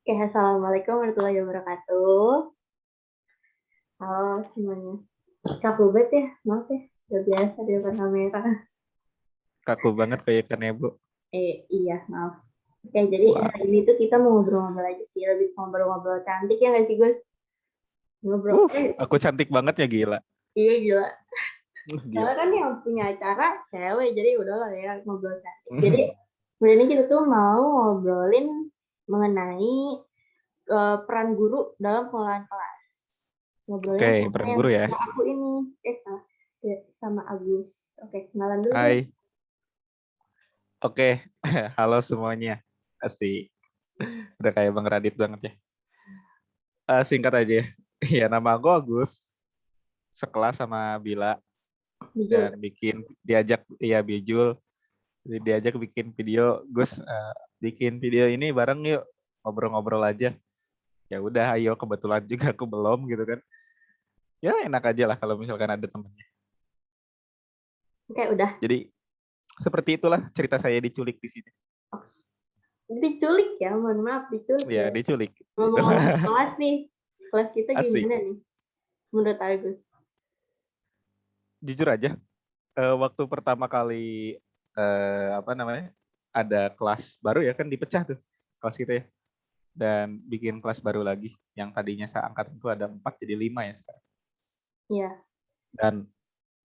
Oke, assalamualaikum warahmatullahi wabarakatuh. Halo semuanya. Kaku banget ya, maaf ya. Gak biasa di depan kamera. Kaku banget kayaknya Bu. Iya, maaf. Oke, jadi Wah, hari ini tuh kita mau ngobrol-ngobrol aja sih. Lebih ngobrol-ngobrol cantik ya nggak sih, Gus? Ngobrol. aku cantik banget ya gila. Iya gila. Soalnya Gila. kan yang punya acara cewek, jadi udahlah ya ngobrol cantik. Jadi, hari ini kita tuh mau ngobrolin mengenai peran guru dalam pengelolaan kelas. Ngobrolnya Oke, sama peran yang guru ya. sama aku ini. Salah. Ya, sama Agus. Oke, kenalan dulu deh. Hai. Oke, halo semuanya. Asik. Udah kayak Bang Radit banget ya. Singkat aja ya. Ya, nama aku Agus. Sekelas sama Bila Jujur. dan diajak ya Bijul. Diajak bikin video. Gus, bikin video ini bareng yuk. Ngobrol-ngobrol aja. Ya udah, ayo, kebetulan juga aku belum gitu kan. Ya enak aja lah kalau misalkan ada temennya. Oke, udah. Jadi seperti itulah cerita saya diculik di sini. Diculik ya, mohon maaf, diculik Ya, ya. diculik. Ngomong-ngomong Itulah kelas nih, kelas kita asik. gimana nih menurut Agus? Jujur aja, waktu pertama kali apa namanya? Ada kelas baru ya kan dipecah tuh kelas kita ya. Dan bikin kelas baru lagi yang tadinya seangkatan itu ada 4 jadi 5 ya sekarang. Iya. Dan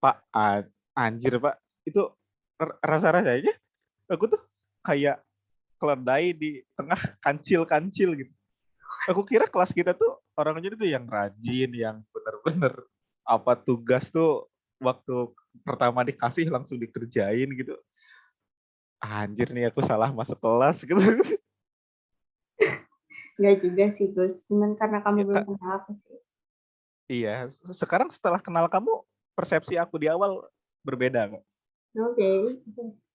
Pak anjir Pak, itu rasa-rasanya aku tuh kayak keledai di tengah kancil-kancil gitu. Aku kira kelas kita tuh orangnya tuh yang rajin, yang bener-bener apa tugas tuh waktu pertama dikasih langsung dikerjain gitu. Anjir nih aku salah masuk kelas gitu. Enggak juga sih, Gus. Cuman karena kamu Ya, belum Kak, kenal aku sih. iya, sekarang setelah kenal kamu, persepsi aku di awal berbeda kok. Oke.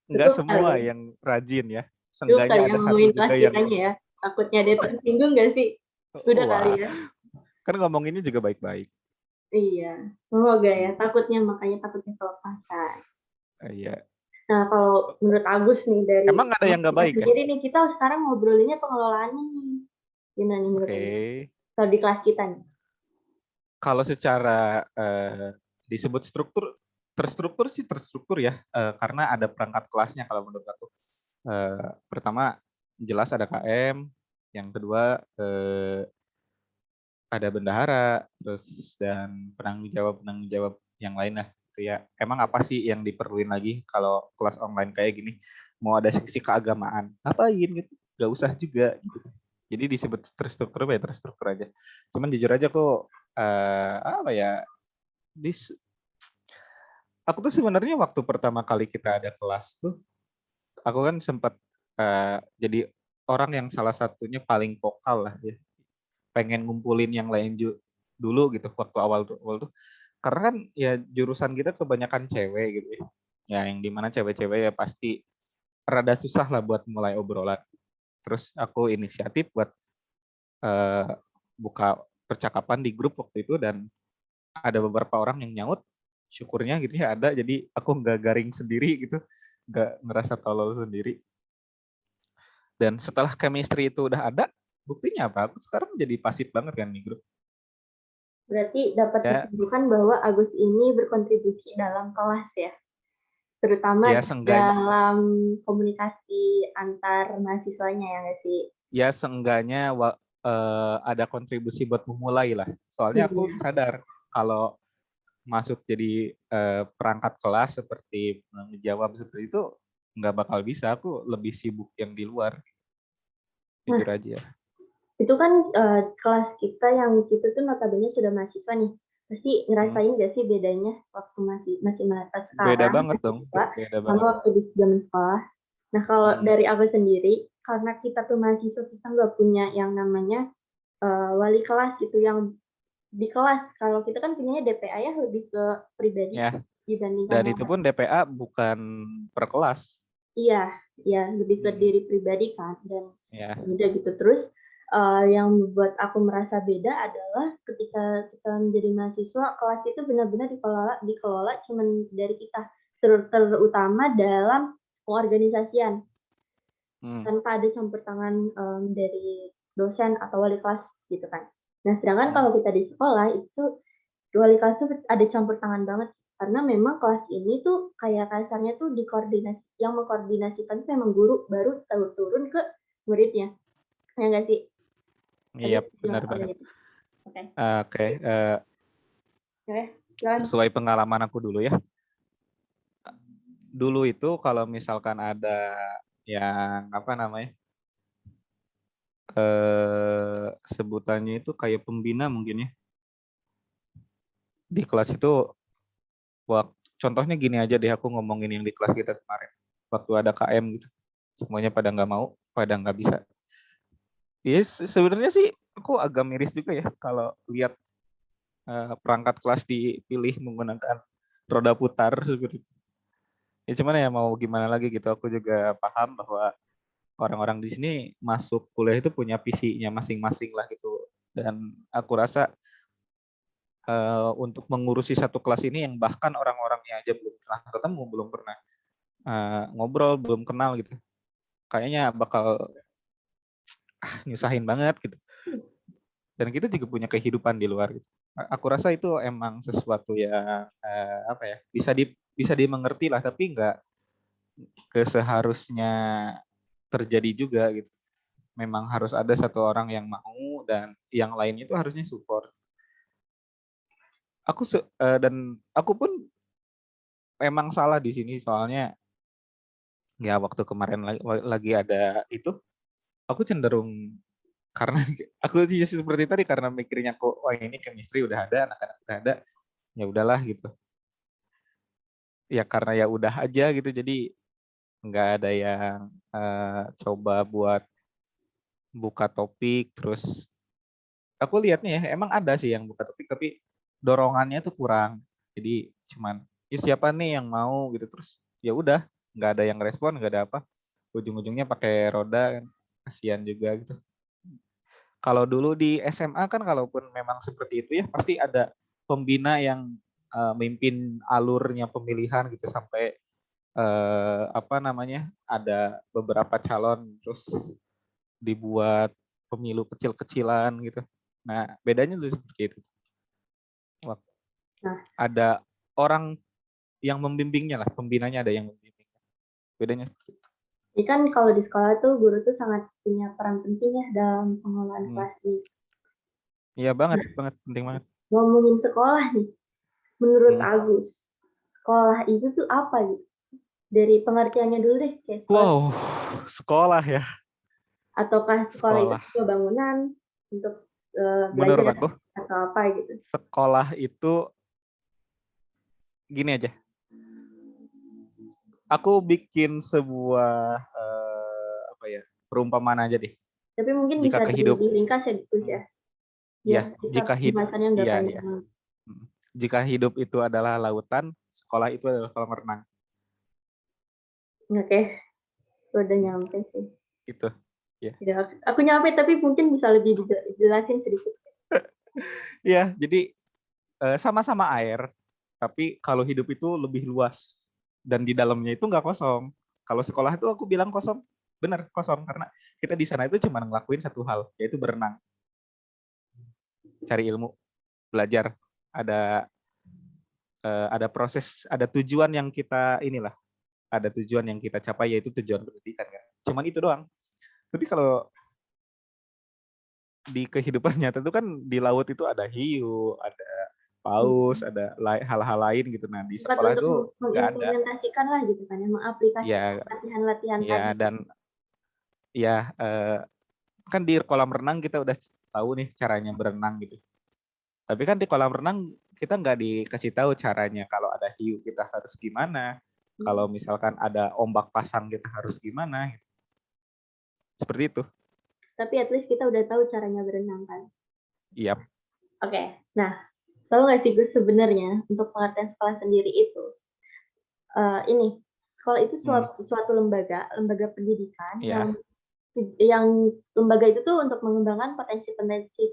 Enggak Cukup kali semua ya. yang rajin ya. Cukup kali Seenggaknya ya ada satu ngomongin juga kelas yang kitanya ya. Takutnya dia tersinggung nggak sih? Udah kali wah, ya. kan ngomonginnya juga baik-baik. Iya. Semoga ya. Takutnya makanya takutnya kelepasan. Iya. Nah, kalau menurut Agus nih dari Emang ada yang nggak kita baik ya? sendiri nih, kita sekarang ngobrolinnya pengelolaannya nih. Gimana nih menurut Oke. Agus? Kalau di kelas kita nih. Kalau secara disebut terstruktur sih terstruktur ya, karena ada perangkat kelasnya kalau menurut aku. Pertama jelas ada KM, yang kedua ada bendahara, terus dan penanggung jawab yang lain lah. Kayak emang apa sih yang diperluin lagi kalau kelas online kayak gini? Mau ada seksi keagamaan, ngapain gitu? Gak usah juga gitu. Jadi disebut terstruktur ya terstruktur aja. Cuman jujur aja kok apa ya? Dis, aku tuh sebenarnya waktu pertama kali kita ada kelas tuh, aku kan sempat jadi orang yang salah satunya paling vokal lah ya, pengen ngumpulin yang lain dulu gitu waktu awal tuh karena kan ya jurusan kita kebanyakan cewek gitu ya yang dimana cewek-cewek ya pasti rada susah lah buat mulai obrolan. Terus aku inisiatif buat eh, buka percakapan di grup waktu itu dan ada beberapa orang yang nyaut, syukurnya gitu ya ada, jadi aku nggak garing sendiri gitu, nggak ngerasa tolol sendiri. Dan setelah chemistry itu udah ada, buktinya apa, aku sekarang jadi pasif banget kan di grup Berarti dapat ya. disimpulkan bahwa Agus ini berkontribusi dalam kelas ya, terutama Ya seenggaknya, dalam komunikasi antar mahasiswanya ya nggak sih? seenggaknya ada kontribusi buat memulai lah. Soalnya aku Iya. sadar kalau masuk jadi perangkat kelas seperti menjawab seperti itu nggak bakal bisa. Aku lebih sibuk yang di luar, Nah, jujur aja. itu kan kelas kita yang kita tuh notabene sudah mahasiswa nih. Pasti Hmm. ngerasain nggak sih bedanya waktu masih masih Beda sekarang banget dong, mahasiswa beda sama banget. waktu di zaman sekolah. Nah, kalau Hmm. dari aku sendiri, karena kita tuh mahasiswa, kita nggak punya yang namanya wali kelas gitu yang di kelas. Kalau kita kan punyanya DPA ya, lebih ke pribadi Ya, dibandingkan dan yang itu pun DPA bukan per kelas. iya, ya lebih ke Hmm. diri pribadi kan. Dan Ya, udah gitu terus yang membuat aku merasa beda adalah ketika kita menjadi mahasiswa, kelas itu benar-benar dikelola cuman dari kita, terutama dalam pengorganisasian hmm. tanpa ada campur tangan dari dosen atau wali kelas gitu kan. Nah, sedangkan kalau kita di sekolah itu wali kelas tuh ada campur tangan banget karena memang kelas ini tuh kayak kasarnya tuh yang mengkoordinasikan tuh memang guru baru turun ke muridnya. Ya nggak sih? Tadi Iya, setuju benar nggak kalau banget. gitu? Oke. Oke, Oke, jalan. sesuai pengalaman aku dulu ya. Dulu itu kalau misalkan ada yang apa namanya, sebutannya itu kayak pembina mungkin ya. Di kelas itu, contohnya gini aja deh, aku ngomongin yang di kelas kita kemarin. Waktu ada KM gitu, semuanya pada nggak mau, pada nggak bisa. Yes, sebenarnya sih aku agak miris juga ya kalau lihat perangkat kelas dipilih menggunakan roda putar seperti itu. Ya cuman ya mau gimana lagi gitu. Aku juga paham bahwa orang-orang di sini masuk kuliah itu punya visinya masing-masing lah gitu. Dan aku rasa untuk mengurusi satu kelas ini yang bahkan orang-orangnya aja belum pernah ketemu, belum pernah ngobrol, belum kenal gitu. Kayaknya bakal nyusahin banget gitu. Dan kita juga punya kehidupan di luar gitu. Aku rasa itu emang sesuatu yang apa ya, bisa dimengerti lah, tapi nggak seharusnya terjadi juga gitu. Memang harus ada satu orang yang mau dan yang lain itu harusnya support. Dan aku pun memang salah di sini soalnya ya waktu kemarin lagi ada itu, aku cenderung karena aku sih seperti tadi karena mikirnya kok wah ini chemistry udah ada, anak-anak udah ada, ya udahlah gitu. Ya karena ya udah aja gitu, jadi nggak ada yang coba buat buka topik. Terus aku lihatnya ya emang ada sih yang buka topik tapi dorongannya tuh kurang, jadi cuman ya siapa nih yang mau gitu, terus ya udah nggak ada yang respon, nggak ada apa, ujung-ujungnya pakai roda kan, kasihan juga gitu. Kalau dulu di SMA kan kalaupun memang seperti itu ya pasti ada pembina yang mimpin alurnya pemilihan gitu sampai apa namanya, ada beberapa calon terus dibuat pemilu kecil-kecilan gitu. Nah, bedanya tuh seperti itu. Nah, Ada orang yang membimbingnya lah, pembinanya ada yang membimbingnya. Bedanya seperti itu. jadi kan kalau di sekolah tuh guru tuh sangat punya peran penting ya dalam pengelolaan Hmm. kelas ini. Iya banget, penting banget. Ngomongin sekolah nih, menurut Agus, sekolah itu tuh apa gitu? Dari pengertiannya dulu deh, kayak sekolah. Wow, sekolah ya. Ataukah sekolah itu sebuah bangunan untuk Menurut belajar aku, atau apa gitu? sekolah itu gini aja. Aku bikin sebuah apa ya, perumpamaan aja deh. Tapi mungkin Jika bisa diringkas ya, Gus ya. ya, Biar kita pembahasannya nggak panjang banget. Jika hidup itu adalah lautan, sekolah itu adalah kolam renang. Oke, udah nyampe sih. Gitu. Ya. Ya, aku nyampe tapi mungkin bisa lebih dijelasin sedikit. Ya, jadi sama-sama air, tapi kalau hidup itu lebih luas dan di dalamnya itu nggak kosong. Kalau sekolah itu aku bilang kosong, benar kosong karena kita di sana itu cuma ngelakuin satu hal, yaitu berenang, cari ilmu, belajar. Ada proses, ada tujuan yang kita inilah, ada tujuan yang kita capai yaitu tujuan pendidikan kan. Cuman itu doang. Tapi kalau di kehidupan nyata itu kan di laut itu ada hiu, ada paus, ada hal-hal lain gitu. Nah di Tempat sekolah untuk itu nggak ada. mengimplementasikan lah gitu kan ya, mengaplikasikan Ya, latihan-latihan ya tadi. dan ya kan di kolam renang kita udah tahu nih caranya berenang gitu. Tapi kan di kolam renang kita nggak dikasih tahu caranya kalau ada hiu kita harus gimana. Kalau misalkan ada ombak pasang kita harus gimana. Gitu. Seperti itu. Tapi at least kita udah tahu caranya berenang kan. Iya. Oke, nah tahu nggak sih Gus sebenarnya untuk pengertian sekolah sendiri itu ini sekolah itu suatu lembaga pendidikan yang lembaga itu tuh untuk mengembangkan potensi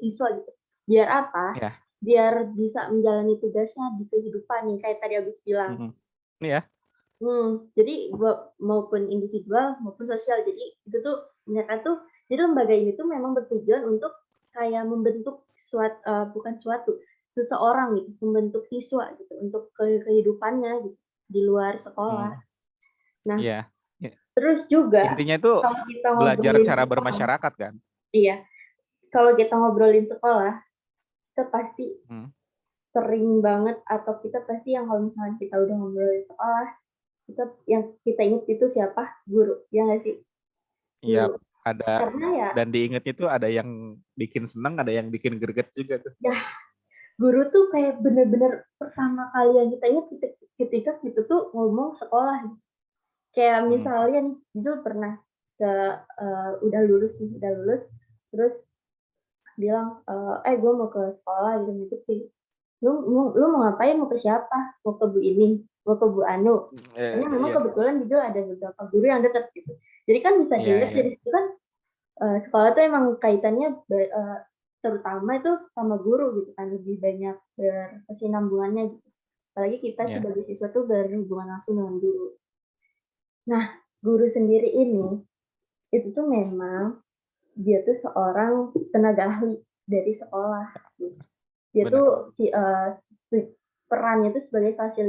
siswa gitu. Biar apa? Biar bisa menjalani tugasnya di kehidupan nih kayak tadi Agus bilang. Iya. Jadi maupun individual maupun sosial. Jadi itu tuh mereka tuh Jadi lembaga ini tuh memang bertujuan untuk kayak membentuk seseorang gitu, membentuk siswa gitu untuk kehidupannya gitu di luar sekolah. Hmm, Nah, iya. Ya, terus juga intinya itu kalau kita belajar ngobrolin cara sekolah, bermasyarakat kan. iya, kalau kita ngobrolin sekolah, kita pasti Hmm. sering banget atau kita pasti yang kalau misalnya kita udah ngobrolin sekolah, yang kita ingat itu siapa? Guru, ya nggak sih? Iya, Guru. ada, Karena ya, dan diingetnya tuh ada yang bikin seneng, ada yang bikin greget juga tuh. ya guru tuh kayak bener-bener pertama kali yang kita ingat ketika kita tuh ngomong sekolah. Kayak Hmm. misalnya nih, Jul pernah ke udah lulus nih, udah lulus, terus bilang, gue mau ke sekolah gitu gitu. Lu mau ngapain? Mau ke siapa? Mau ke bu ini? Mau ke bu Anu? Karena memang Iya, kebetulan juga ada beberapa guru yang dekat gitu. Jadi kan bisa iya, dilihat iya, dari situ kan sekolah tuh emang kaitannya terutama itu sama guru gitu kan, lebih banyak berkesinambungannya gitu. Apalagi kita iya. sebagai siswa tuh berhubungan langsung dengan guru. Nah, guru sendiri ini itu tuh memang dia tuh seorang tenaga ahli dari sekolah. Terus dia Benar. tuh perannya tuh sebagai fasi,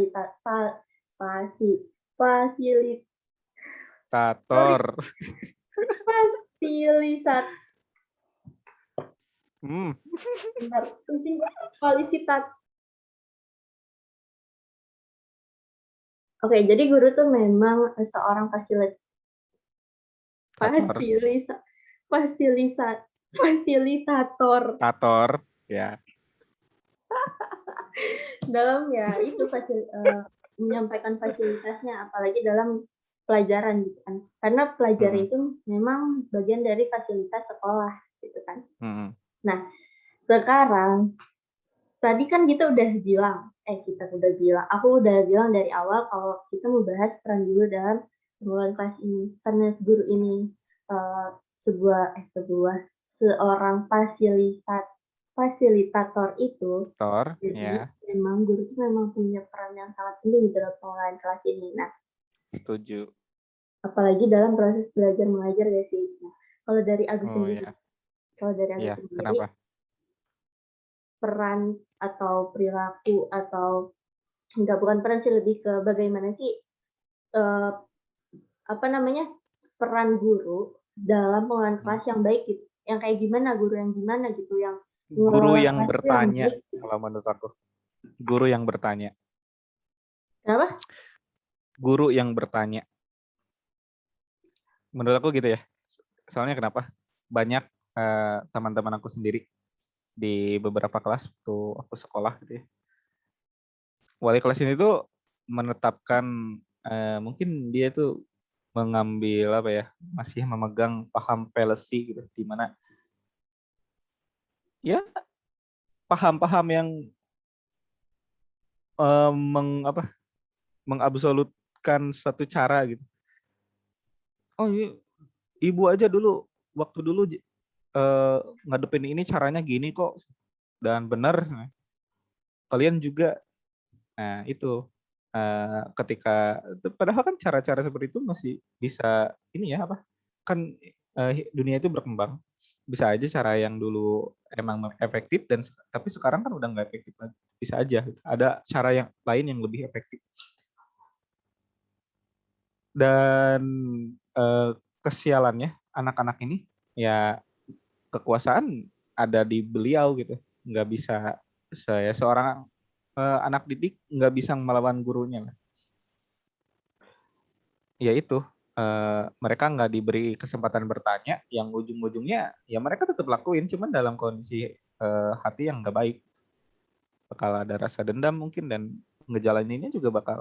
fasilitas sorry, Tator. fasilitat Hmm. benar, fasilitat. Oke, jadi guru tuh memang seorang Tator. fasilisa, fasilisa, fasilitator Tator. Ya. dalam ya itu menyampaikan fasilitasnya, apalagi dalam pelajaran gitu kan. Karena pelajaran Hmm. itu memang bagian dari fasilitas sekolah gitu kan. Hmm. Nah, sekarang tadi kan aku udah bilang dari awal kalau kita mau bahas peran guru dalam pengelolaan kelas ini. Karena guru ini eh, sebuah seorang fasilitator itu, Tor. jadi Ya. memang guru itu memang punya peran yang sangat penting dalam pengelolaan kelas ini. Nah, Setuju. apalagi dalam proses belajar mengajar ya sih. Nah, kalau dari Agus Oh sendiri, ya. kalau dari Agus Iya. sendiri, Kenapa? peran atau perilaku atau enggak, bukan peran sih, lebih ke bagaimana sih eh, apa namanya, peran guru dalam pengelolaan Hmm. kelas yang baik gitu. Yang kayak gimana gitu, yang Guru mengelola yang kelas itu yang bertanya, baik gitu. kalau menurut aku. Guru yang bertanya. Kenapa? Guru yang bertanya. Menurut aku gitu ya. Soalnya kenapa? Banyak teman-teman aku sendiri di beberapa kelas waktu aku sekolah gitu ya. Wali kelas ini tuh menetapkan, mungkin dia tuh mengambil apa ya, masih memegang paham fallacy gitu, di mana ya paham-paham yang mengabsolutkan satu cara gitu. Oh iya, ibu aja dulu waktu dulu ngadepin ini caranya gini kok dan benar. Kalian juga. Nah, itu ketika padahal kan cara-cara seperti itu masih bisa ini ya apa? Kan dunia itu berkembang. Bisa aja cara yang dulu emang efektif dan tapi sekarang kan udah nggak efektif lagi. Bisa aja ada cara yang lain yang lebih efektif. Dan eh, kesialannya anak-anak ini ya kekuasaan ada di beliau gitu. Nggak bisa saya seorang anak didik nggak bisa melawan gurunya. Ya itu, mereka nggak diberi kesempatan bertanya, yang ujung-ujungnya ya mereka tetap lakuin, cuman dalam kondisi hati yang nggak baik. Bakal ada rasa dendam mungkin dan ngejalaninnya juga bakal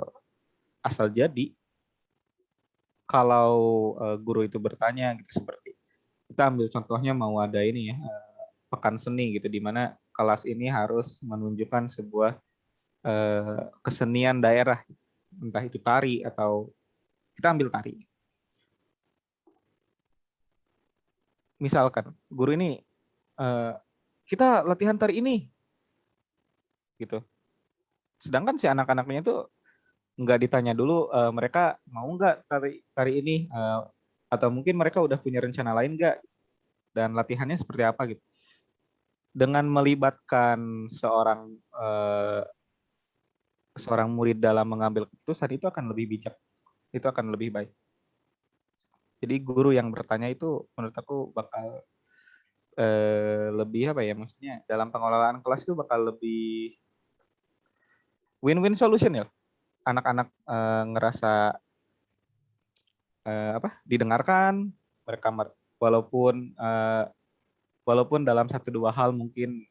asal jadi. Kalau guru itu bertanya gitu, seperti kita ambil contohnya mau ada ini ya, pekan seni gitu, di mana kelas ini harus menunjukkan sebuah kesenian daerah, entah itu tari atau kita ambil tari. Misalkan guru ini eh, kita latihan tari ini gitu. Sedangkan si anak-anaknya itu nggak ditanya dulu mereka mau nggak tari tari ini atau mungkin mereka udah punya rencana lain nggak. dan latihannya seperti apa gitu. Dengan melibatkan seorang murid dalam mengambil keputusan itu akan lebih bijak, itu akan lebih baik. Jadi guru yang bertanya itu menurut aku bakal lebih apa ya, maksudnya dalam pengelolaan kelas itu bakal lebih win-win solution ya. Anak-anak ngerasa didengarkan, mereka walaupun dalam satu dua hal mungkin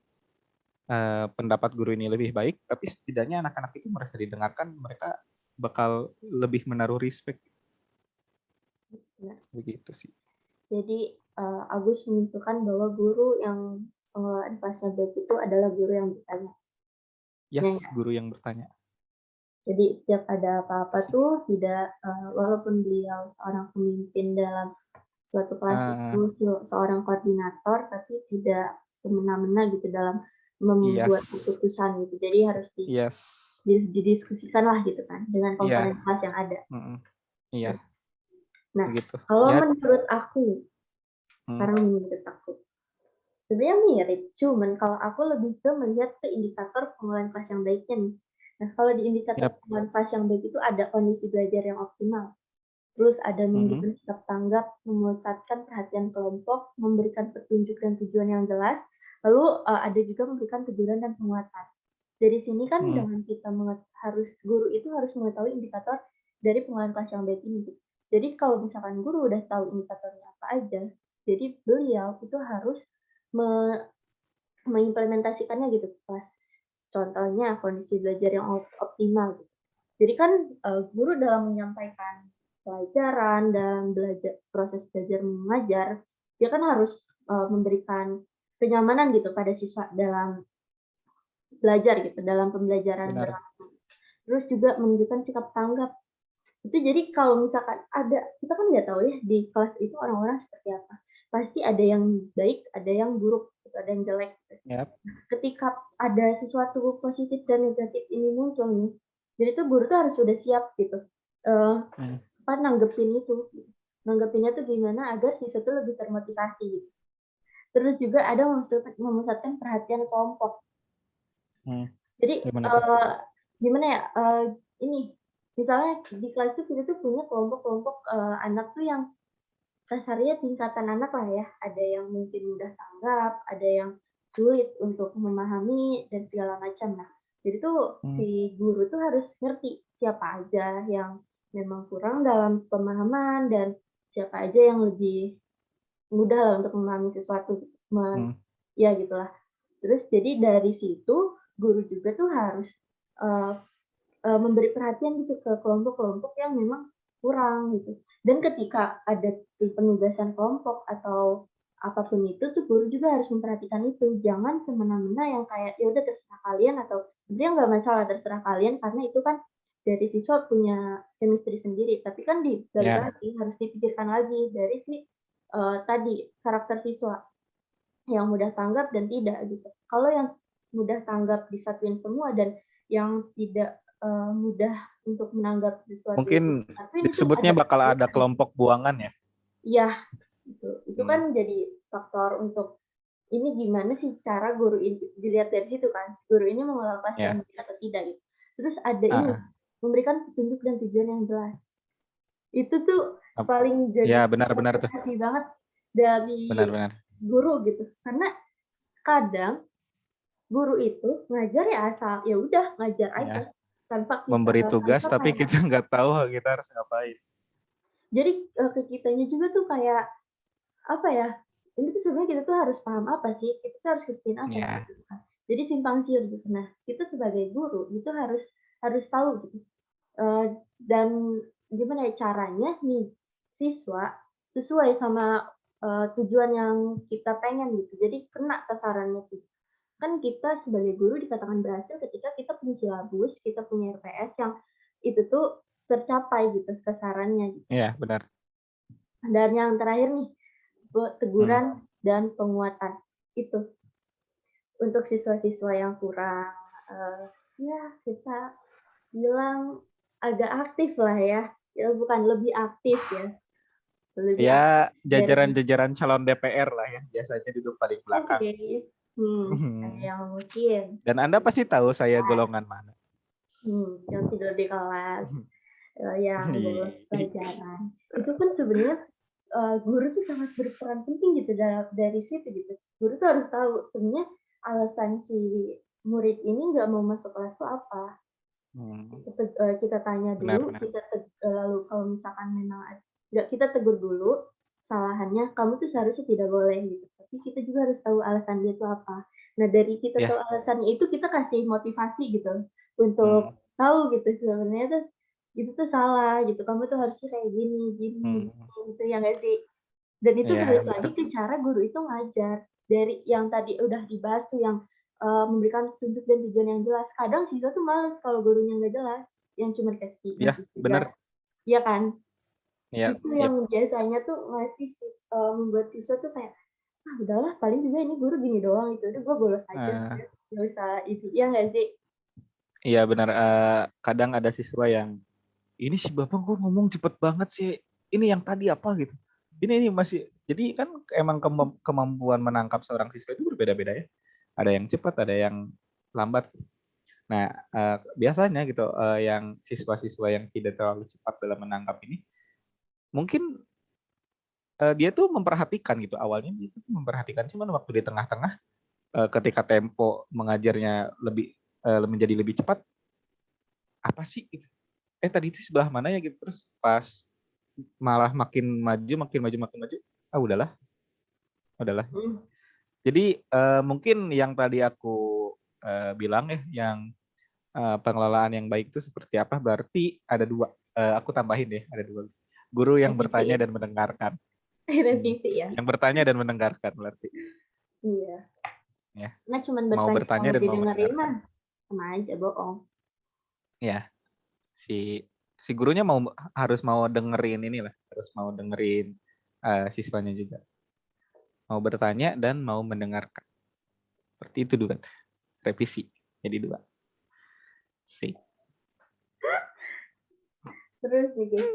pendapat guru ini lebih baik, tapi setidaknya anak-anak itu merasa didengarkan, mereka bakal lebih menaruh respect. Ya. Begitu sih. Jadi Agus menunjukkan bahwa guru yang pengelolaan kelasnya baik itu adalah guru yang bertanya. Yes, guru yang bertanya. Jadi setiap ada apa-apa tuh tidak walaupun beliau seorang pemimpin dalam suatu kelas itu seorang koordinator, tapi tidak semena-mena gitu dalam membuat keputusan gitu. Jadi harus didiskusikan lah gitu kan dengan komponen kelas yang ada. Iya. Nah, kalau menurut aku, sebenarnya mirip, cuman kalau aku lebih ke melihat ke indikator pengelolaan kelas yang baiknya nih. Nah, kalau di indikator pengelolaan kelas yang baik itu ada kondisi belajar yang optimal, terus ada memberikan sikap tanggap, memusatkan perhatian kelompok, memberikan petunjuk dan tujuan yang jelas, lalu ada juga memberikan teguran dan penguatan. Dari sini kan dengan kita guru itu harus mengetahui indikator dari pengelolaan kelas yang baik ini. Jadi kalau misalkan guru udah tahu indikatornya apa aja, jadi beliau itu harus mengimplementasikannya gitu kelas. Contohnya kondisi belajar yang optimal. Gitu. Jadi kan guru dalam menyampaikan pelajaran dan proses belajar mengajar, dia kan harus memberikan kenyamanan gitu pada siswa dalam belajar gitu, dalam pembelajaran berlangsung. Terus juga menunjukkan sikap tanggap. Itu jadi kalau misalkan kita kan nggak tahu ya di kelas itu orang-orang seperti apa. Pasti ada yang baik, ada yang buruk, ada yang jelek. Ketika ada sesuatu positif dan negatif ini muncul nih, jadi tuh guru tuh harus sudah siap gitu. Nanggepinnya tuh gimana agar siswa tuh lebih termotivasi gitu. Terus juga ada memusatkan perhatian kelompok. Jadi gimana ya, ini misalnya di kelas itu kita tuh punya kelompok-kelompok anak tuh yang kasarnya tingkatan anak lah ya, ada yang mungkin mudah tanggap, ada yang sulit untuk memahami dan segala macam. Nah, jadi tuh si guru tuh harus ngerti siapa aja yang memang kurang dalam pemahaman dan siapa aja yang lebih mudah lah untuk memahami sesuatu. Ya gitulah. Terus jadi dari situ guru juga tuh harus memberi perhatian gitu ke kelompok-kelompok yang memang kurang gitu. Dan ketika ada penugasan kelompok atau apapun itu tuh guru juga harus memperhatikan itu. Jangan semena-mena yang kayak ya udah terserah kalian atau sebenarnya nggak masalah terserah kalian karena itu kan dari siswa punya chemistry sendiri. Tapi kan di balik lagi harus dipikirkan lagi dari si tadi karakter siswa yang mudah tanggap dan tidak gitu. Kalau yang mudah tanggap disatuin semua dan yang tidak mudah untuk menanggap sesuatu. Mungkin disebutnya bakal ada kelompok buangan ya? Iya, itu kan jadi faktor untuk ini gimana sih cara guru ini dilihat dari situ kan, guru ini mengelola kelas yang baik atau tidak gitu. Terus ada ini memberikan petunjuk dan tujuan yang jelas. Itu tuh paling jadi benar-benar tuh banget dari guru gitu, karena kadang guru itu ngajar ya asal ya udah ngajar aja tanpa kita memberi tugas tapi kita nggak tahu kita harus ngapain. Jadi ke kitanya juga tuh kayak apa ya? Ini tuh sebenarnya kita tuh harus paham apa sih? Kita tuh harus ngertiin apa gitu kan. Jadi simpang siur gitu. Nah, kita sebagai guru itu harus tahu gitu. Dan gimana ya caranya nih siswa sesuai sama tujuan yang kita pengen gitu. Jadi kena sasarannya tuh. Kan kita sebagai guru dikatakan berhasil ketika kita punya silabus, kita punya RPS yang itu tuh tercapai gitu sasarannya. Gitu. Iya, benar. Dan yang terakhir nih, teguran dan penguatan. Itu untuk siswa-siswa yang kurang, ya kita bilang agak aktif lah ya, bukan lebih aktif ya. lebih Ya, dari jajaran-jajaran calon DPR lah ya, biasanya duduk paling belakang. oke. Ada yang mungkin Dan Anda pasti tahu saya golongan mana. yang tidur di kelas, yang bolos Ih. pelajaran. Itu kan sebenarnya guru tuh sangat berperan penting gitu dari situ gitu. Guru tuh harus tahu sebenarnya alasan si murid ini nggak mau masuk kelas tuh apa. Hmm, Kita tanya dulu, benar-benar. lalu kalau misalkan memang nggak, kita tegur dulu kesalahannya, kamu tuh seharusnya tidak boleh gitu. Tapi kita juga harus tahu alasan dia itu apa. Nah dari kita tahu Ya. alasannya itu kita kasih motivasi gitu Hmm, untuk tahu gitu sebenarnya tuh itu tuh salah gitu. Kamu tuh harusnya kayak gini, gini, hmm, gitu ya nggak sih? Dan itu ya balik lagi benar. ke cara guru itu ngajar. Dari yang tadi udah dibahas tuh yang memberikan petunjuk dan tujuan yang jelas. Kadang siswa tuh males kalau gurunya nggak jelas, yang cuma Ya, ngasih tugas, benar. iya kan? Ya, Itu ya. yang biasanya tuh membuat siswa tuh kayak, "Ah udahlah paling juga ini guru gini doang, itu udah gue bolos aja, Eh, nggak usah itu." Iya nggak sih? Iya benar. Kadang ada siswa yang ini si bapak kok ngomong cepet banget sih. Ini yang tadi apa gitu. Ini masih. Jadi kan emang kemampuan menangkap seorang siswa itu berbeda-beda ya. Ada yang cepat, ada yang lambat. Nah, biasanya gitu yang siswa-siswa yang tidak terlalu cepat dalam menangkap ini, mungkin dia tuh memperhatikan gitu. Awalnya dia tuh memperhatikan, cuman waktu di tengah-tengah, ketika tempo mengajarnya menjadi lebih cepat, apa sih gitu? Tadi itu sebelah mana ya gitu. Terus pas malah makin maju, makin maju, makin maju. Udahlah, udahlah. Mhm. Jadi mungkin yang tadi aku bilang ya, yang pengelolaan yang baik itu seperti apa? Berarti ada dua. Aku tambahin deh, ada dua. Guru yang Revisi bertanya ya? dan mendengarkan. Revisi ya? Yang bertanya dan mendengarkan berarti. Iya. Ya, Nah cuman mau bertanya bertanya mau dan mau didengerin mendengarkan. mah sama aja bohong. Ya, si si gurunya harus mau dengerin inilah, harus mau dengerin siswanya juga. Mau bertanya dan mau mendengarkan. Seperti itu dua. Revisi. Jadi dua. Sih. Terus nih guys,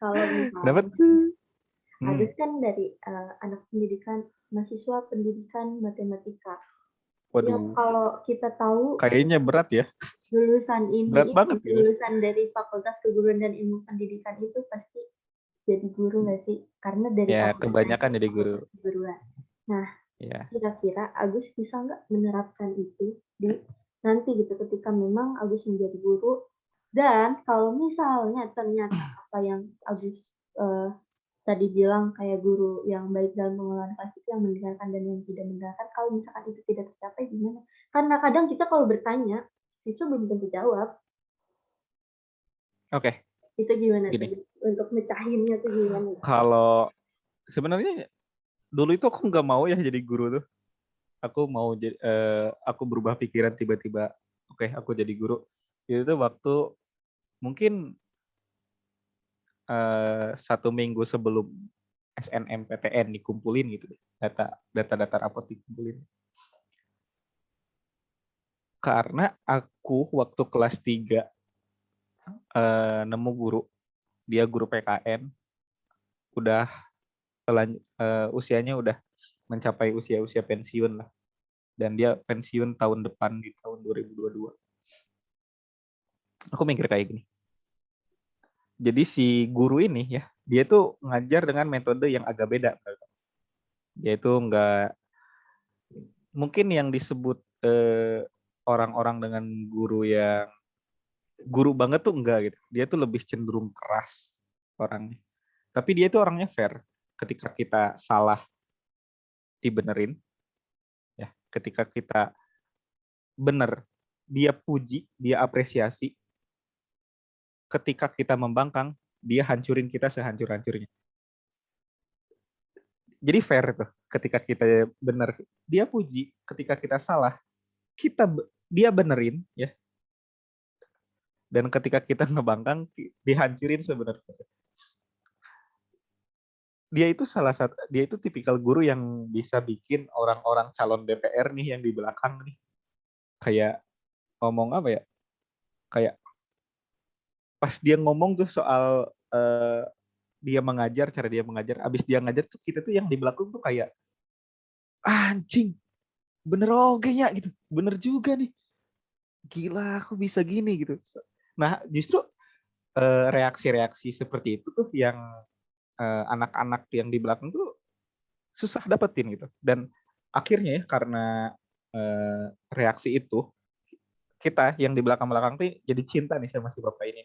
kalau Kenapa misalnya tuh? Agus kan dari anak pendidikan, mahasiswa pendidikan matematika. Ya Waduh, kalau kita tahu kayaknya berat ya. lulusan ini Berat banget gitu. lulusan dari Fakultas Keguruan dan Ilmu Pendidikan itu pasti jadi guru nggak sih? Karena dari Ya, fakultasnya kebanyakan itu jadi guru. Fakultas Keguruan. Nah, Ya. kira-kira Agus bisa nggak menerapkan itu di nanti gitu ketika memang Agus menjadi guru, dan kalau misalnya ternyata apa yang Agus eh, tadi bilang kayak guru yang baik dalam pengelolaan kelas itu yang mendengarkan dan yang tidak mendengarkan, kalau misalkan itu tidak tercapai gimana? Karena kadang kita kalau bertanya, siswa belum tentu jawab. Oke, Itu gimana gini. tuh? Untuk mecahinnya tuh gimana? Kalau sebenarnya dulu itu aku nggak mau ya jadi guru tuh. Aku berubah pikiran tiba-tiba. Oke, aku jadi guru. Itu tuh waktu mungkin 1 minggu sebelum SNMPTN dikumpulin gitu deh. Data rapot dikumpulin. Karena aku waktu kelas 3 nemu guru, dia guru PKN, udah usianya udah mencapai usia pensiun lah. Dan dia pensiun tahun depan di tahun 2022. Aku mikir kayak gini. Jadi si guru ini ya, dia tuh ngajar dengan metode yang agak beda. Dia itu nggak, mungkin yang disebut orang-orang dengan guru banget tuh enggak gitu. Dia tuh lebih cenderung keras orangnya. Tapi dia tuh orangnya fair. Ketika kita salah dibenerin, ya. Ketika kita bener, dia puji, dia apresiasi. Ketika kita membangkang, dia hancurin kita sehancur-hancurnya. Jadi fair tuh. Ketika kita bener, dia puji. Ketika kita salah, dia benerin, ya. Dan ketika kita ngebangkang, dihancurin sebenarnya. Dia itu tipikal guru yang bisa bikin orang-orang calon DPR nih yang di belakang nih kayak ngomong apa ya, kayak pas dia ngomong tuh soal dia mengajar, cara dia mengajar, abis dia ngajar tuh kita tuh yang di belakang tuh kayak anjing, bener oke ya gitu, bener juga nih, gila aku bisa gini gitu. Nah justru reaksi-reaksi seperti itu tuh yang anak-anak yang di belakang tuh susah dapetin gitu. Dan akhirnya ya karena reaksi itu, kita yang di belakang-belakang tuh jadi cinta nih sama si bapak ini.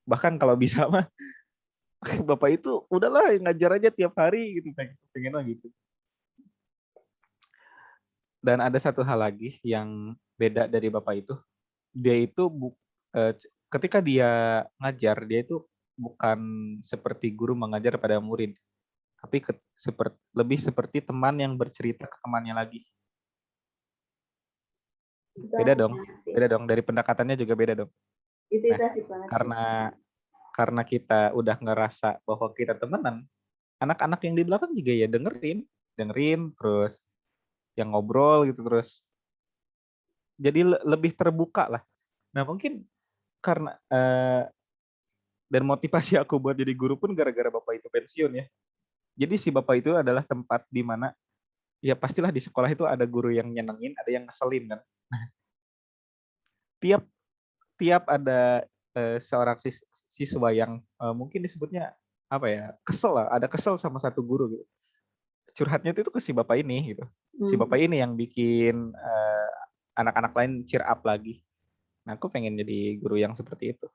Bahkan kalau bisa mah bapak itu udahlah ngajar aja tiap hari gitu, pengen lah gitu. Dan ada satu hal lagi yang beda dari bapak itu, dia itu ketika dia ngajar, dia itu bukan seperti guru mengajar pada murid, tapi lebih seperti teman yang bercerita ke temannya lagi. Beda dong, dari pendekatannya juga beda dong. Nah, karena kita udah ngerasa bahwa kita temenan, anak-anak yang di belakang juga ya dengerin terus yang ngobrol gitu, terus jadi lebih terbuka lah. Nah mungkin karena dan motivasi aku buat jadi guru pun gara-gara bapak itu pensiun ya. Jadi si bapak itu adalah tempat di mana ya pastilah di sekolah itu ada guru yang nyenengin, ada yang ngeselin kan. Nah, tiap ada seorang siswa yang mungkin disebutnya apa ya, kesel lah, ada kesel sama satu guru gitu. Curhatnya itu ke si bapak ini gitu. Si bapak ini yang bikin anak-anak lain cheer up lagi. Nah, aku pengen jadi guru yang seperti itu.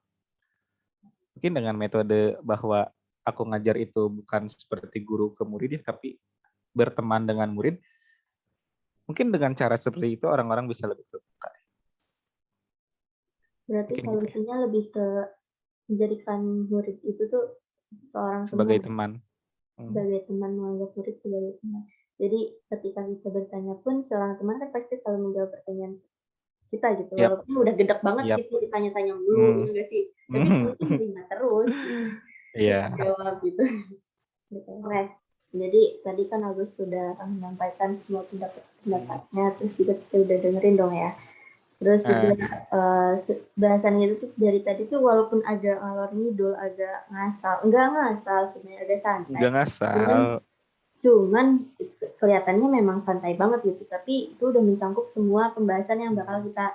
Mungkin dengan metode bahwa aku ngajar itu bukan seperti guru ke murid ya, tapi berteman dengan murid. Mungkin dengan cara seperti itu orang-orang bisa lebih terbuka. Berarti solusinya lebih ke menjadikan murid itu tuh seorang sebagai teman. Sebagai teman, menganggap murid sebagai teman. Jadi ketika kita bertanya pun seorang teman kan pasti selalu menjawab pertanyaan kita gitu. Walaupun udah gedek banget gitu ditanya-tanya dulu, enggak sih? Tapi mungkin terima terus. Jawab gitu. Nah, jadi tadi kan Agus sudah menyampaikan semua pendapatnya, terus juga kita udah dengerin dong ya. Terus juga bahasan itu tuh dari tadi tuh walaupun agak ngalor ngidul, agak ngasal, enggak ngasal sebenarnya, agak santai. Enggak ngasal. Cuman kelihatannya memang santai banget gitu, tapi itu udah mencangkup semua pembahasan yang bakal kita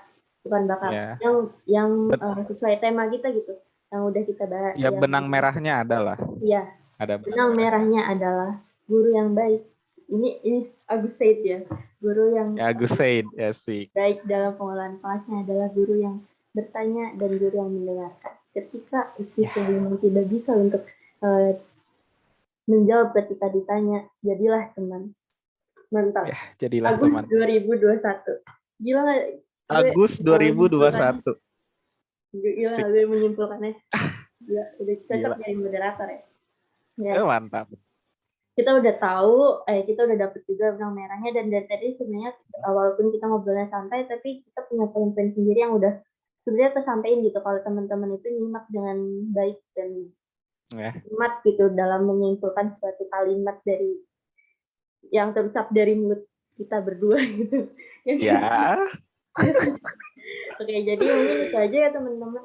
yang sesuai tema kita gitu, yang udah kita bahas. Ya benang merahnya adalah. Iya. Ada benang merahnya adalah guru yang baik. Ini Agus Said ya. Guru yang Agus Said, asik. Baik dalam pengelolaan kelasnya adalah guru yang bertanya dan guru yang mendengarkan. Ketika siswa yang tidak bisa untuk menjawab ketika ditanya, jadilah teman. Mantap. Ya, jadilah Agus teman. 2021. Gila nggak? Agus 2021. Gila, gue menyimpulkannya. Ya, udah cocok jadi moderator ya. Mantap. Kita udah tahu, kita udah dapet juga benang merahnya, dan dari tadi sebenarnya walaupun kita ngobrolnya santai, tapi kita punya poin-poin sendiri yang udah sebenarnya tersampaikan gitu kalau teman-teman itu nyimak dengan baik dan nyimak gitu dalam menyimpulkan suatu kalimat dari yang terucap dari mulut kita berdua gitu. Ya. Oke, jadi mungkin itu aja ya teman-teman,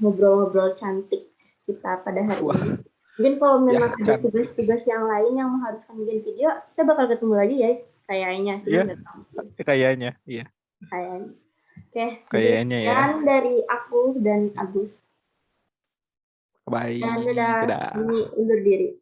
ngobrol-ngobrol cantik kita pada hari ini. Mungkin kalau memang ada tugas-tugas yang lain yang mengharuskan bikin video, kita bakal ketemu lagi ya, kayaknya. Iya, kayaknya, iya. Kayaknya. Oke, kayaknya ya. Dari aku dan Agus. Bye. Dan dadah. Ini undur diri.